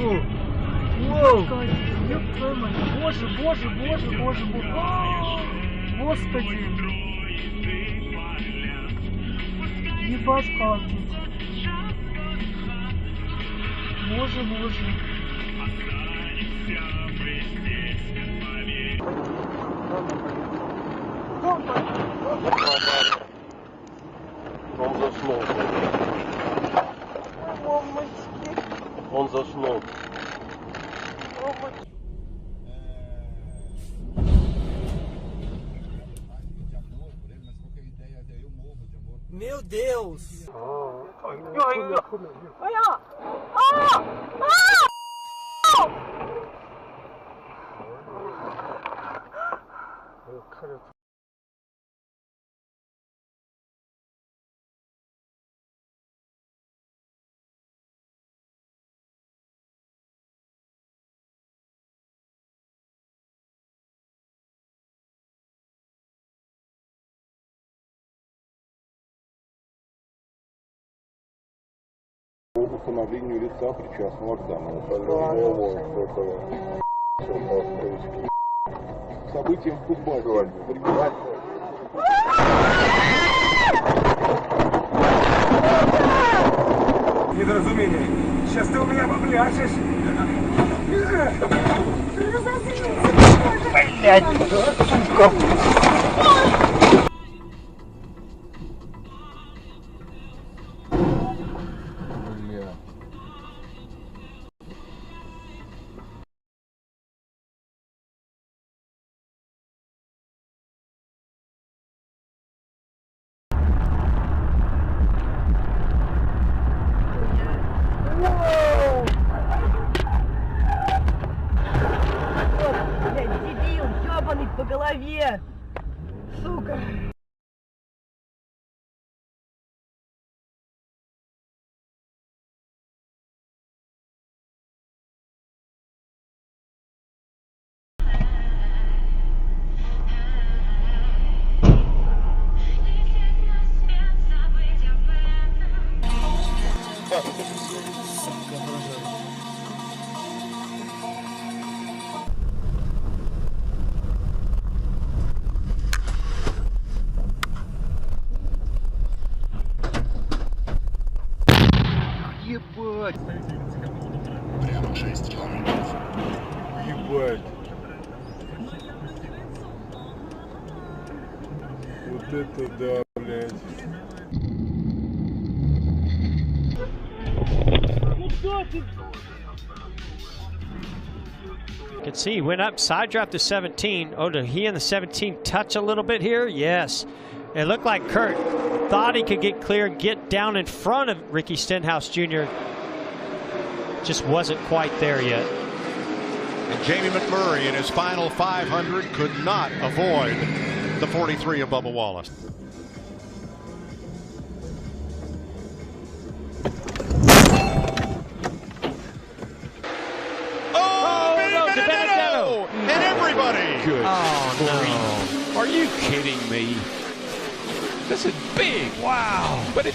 Воу! Воу! Ёб твою мать! Боже, боже, боже, боже, боже! Господи! Ебать, палки! Боже, боже! Он заснул. Он заснул. Meu Deus! По установлению лица, причастного к данному событиям в Кузбассе. Недоразумение. Сейчас ты у меня попляшешь. Блять, сука! По голове, сука. Ебать! Прямо 6 километров. Ебать! Вот это да, блядь! You can see he went up, side draft to 17. Oh, did he and the 17 touch a little bit here? Yes. It looked like Kurt thought he could get clear and get down in front of Ricky Stenhouse Jr. Just wasn't quite there yet. And Jamie McMurray in his final 500 could not avoid the 43 of Bubba Wallace. And everybody! Good. Oh, no. Are you kidding me? This is big. Wow. But it